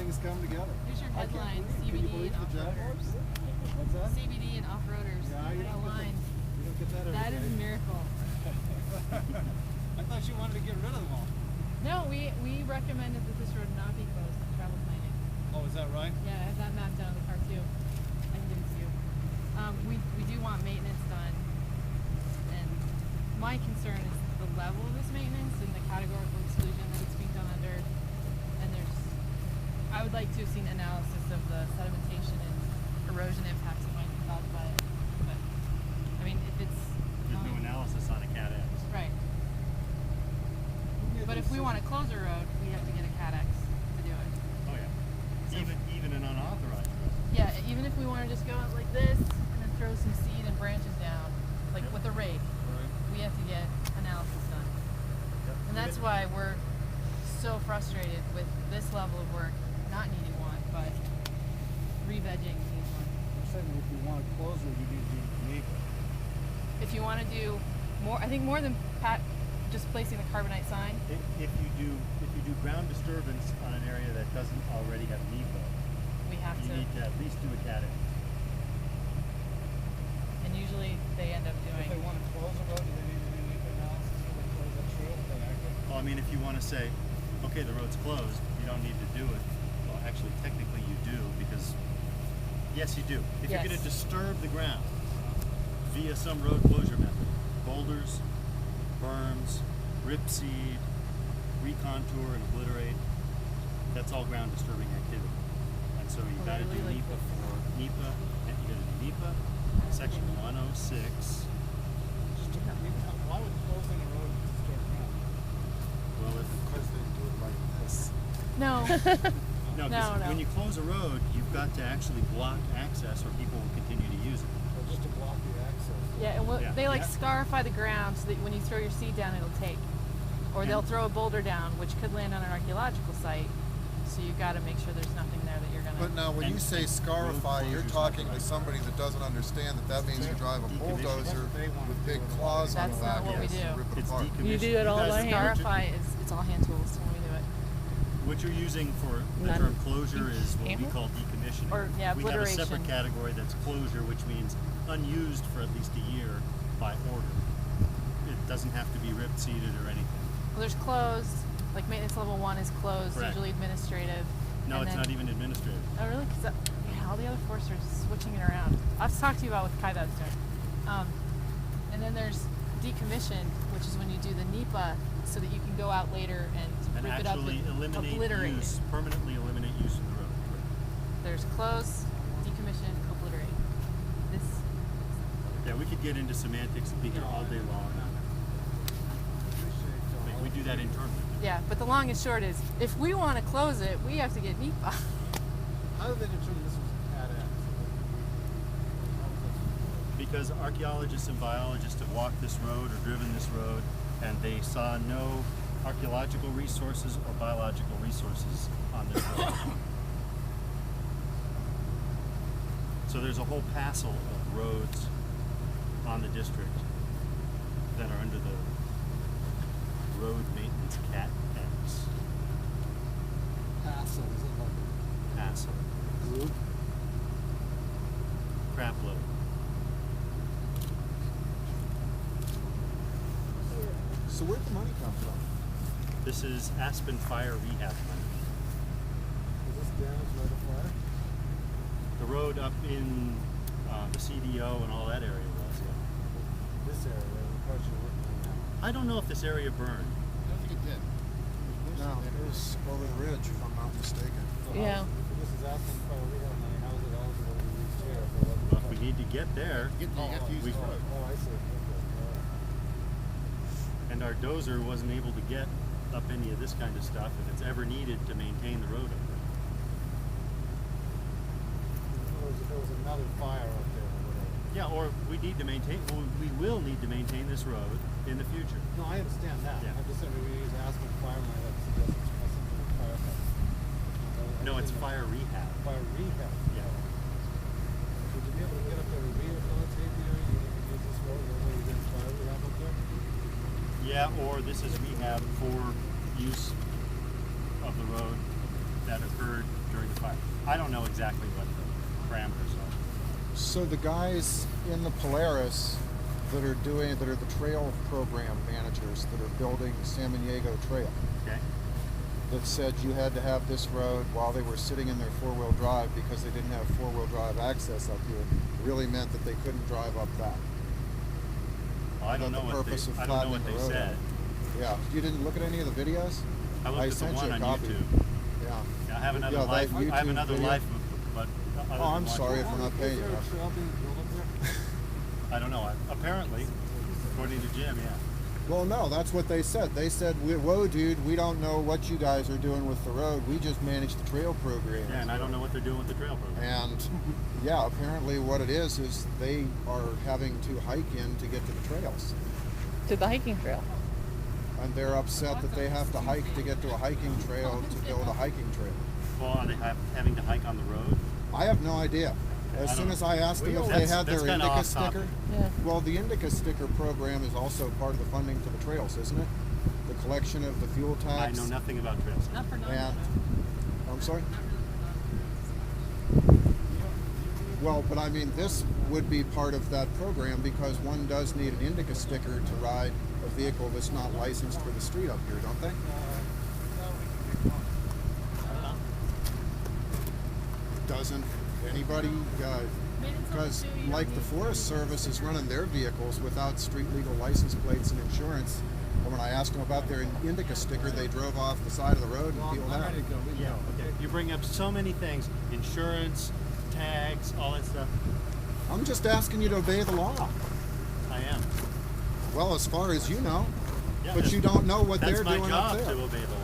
things come together. Here's your headline, Can you CBD believe and the off-roaders. What's that? CBD and off-roaders. Yeah, you don't Aligned. You don't get that every That is day. a miracle. I thought you wanted to get rid of them all. No, we recommended that this road not be closed to travel planning. Oh, is that right? Yeah, I have that mapped out in the car too. I can give it to you. We do want maintenance done, and my concern is the level of this maintenance and the categorical exclusion that it's being done under. And I would like to have seen analysis of the sedimentation and erosion impacts that might be caused by it. But I mean, if it's There's no analysis on a Cat X. right. But if we want to close a road, we have to get a Cat X to do it. Oh yeah. So Even an unauthorized road. yeah, even if we want to just go out like this and then throw some seed and branches down, like Yep. with a rake, Right. we have to get analysis done. Yep. And that's why we're so frustrated with this level of work, not needing one, but re-vegging needs one. You're saying if you want to close it, you need to be legal. If you want to do more, I think more than just placing the carbonite sign. If you do ground disturbance on an area that doesn't already have NEPA, We have you to, need to at least do a Cat X. and usually they end up If they doing. want to close a road, do they need to do NEPA analysis before they close that trail? Is that accurate? Well, I mean, if you want to say, okay, the road's closed, you don't need to do it. Well, actually, technically you do, because yes, you do. If you're going Yes. to disturb the ground via some road closure method, boulders, berms, rip seed, recontour and obliterate, that's all ground disturbing activity. And so you got to do Literally like NEPA this. for NEPA, and you got to do NEPA, section 106. Why would closing a road disturb ground? Well, if Because they do it like this. No. no, 'cause No. when you close a road, you've got to actually block access, or people will continue to use it. Or just to block the access. Yeah, and Yeah. they like Yeah. scarify the ground so that when you throw your seed down, it'll take. Or they'll And- throw a boulder down, which could land on an archaeological site. So you've got to make sure there's nothing there that you're gonna. But now, when you And say scarify, road you're closures talking not to somebody that doesn't understand that means you drive a Decommission. bulldozer That's what they want with to big do. claws on That's the not back what we end do. and rip it It's apart. decommissioned. You do it all guys- by hand. Scarify is it's all hand tools when we do it. What you're using for the None. term closure is what we Hammer? call decommissioning. Or, yeah, we have a separate obliteration. category that's closure, which means unused for at least a year by order. It doesn't have to be ripped, seeded, or anything. Well, there's closed. Like maintenance level 1 is closed, Correct. usually administrative. No, and it's then, not even administrative. Oh, really? Because yeah, all the other forces are switching it around. I'll have to talk to you about what Kai that's doing. And then there's decommissioned, which is when you do the NEPA so that you can go out later and And rip it up actually and eliminate obliterate use, it. permanently eliminate use of the road. There's close, decommission, obliterate. This. Yeah, we could get into semantics and be here all day long. We do that internally. Yeah, but the long and short is, if we want to close it, we have to get NEPA. How did they determine this was a Cat X? Because archaeologists and biologists have walked this road or driven this road, and they saw no archaeological resources or biological resources on this road. So there's a whole passel of roads on the district that are under the road maintenance Cat X. Hassle, is it like Passel. a group? Crap load. So where'd the money come from? This is Aspen Fire Rehab money. Was this damaged by the fire? The road up in the CDO and all that area was, yeah. This area, the part you're working on now. I don't know if this area burned. I don't think it did. No, it was over the ridge, if I'm not mistaken. So Yeah. if this is asking for a rehab money, how is it eligible to use here for But if we need to get there, You have to use we- this road. Oh, I see. Okay. and our dozer wasn't able to get up any of this kind of stuff if it's ever needed to maintain the road up there. There was another fire up there or whatever. Yeah, or we need to maintain, well, we will need to maintain this road in the future. No, I understand that. Yeah. I'm just saying we use Aspen fire money that suggests it has something to do with fire. No, it's fire rehab. Fire rehab. Yeah. Would you be able to get up there and rehabilitate the area? You can use this road where you're doing fire rehab up there? Yeah, or this is rehab for use of the road that occurred during the fire. I don't know exactly what the parameters are. So the guys in the Polaris that are the trail program managers that are building San Diego Trail, Okay. that said you had to have this road while they were sitting in their four-wheel drive because they didn't have four-wheel drive access up here, really meant that they couldn't drive up that. Well, I don't know what they said. Yeah, you didn't look at any of the videos? I looked at the sent you one a on copy. YouTube. Yeah. I have another Yeah, that life. I have YouTube another video. life, but other Oh, than I'm watching- sorry if we're not paying Is you there a enough. trail being built up there? I don't know. Apparently, according to Jim, yeah. Well, no, that's what they said. They said, whoa, dude, we don't know what you guys are doing with the road. We just manage the trail program. Yeah, and I don't know what they're doing with the trail program. And yeah, apparently what it is they are having to hike in to get to the trails. To the hiking trail. And they're upset that they have to hike to get to a hiking trail to build a hiking trail. Well, are they having to hike on the road? I have no idea. As soon as I asked them if they had their That's kinda Indica off sticker. topic. Yeah. Well, the Indica sticker program is also part of the funding to the trails, isn't it? The collection of the fuel I tax. know nothing about trails. Not for And, non-moto. I'm sorry? Not really for non-moto. Well, but I mean, this would be part of that program because one does need an Indica sticker to ride a vehicle that's not licensed for the street up here, don't they? Doesn't anybody, because like the Forest Service is running their vehicles without street legal license plates and insurance. And when I asked them about their Indica sticker, they drove off the side of the road and Well, peeled I'm out. ready to go. We can Yeah, go. okay. You bring up so many things. Insurance, tags, all that stuff. I'm just asking you to obey the law. I am. Well, as far as you know, Yeah, but that's- you don't know what That's they're my doing job up there. to obey the law.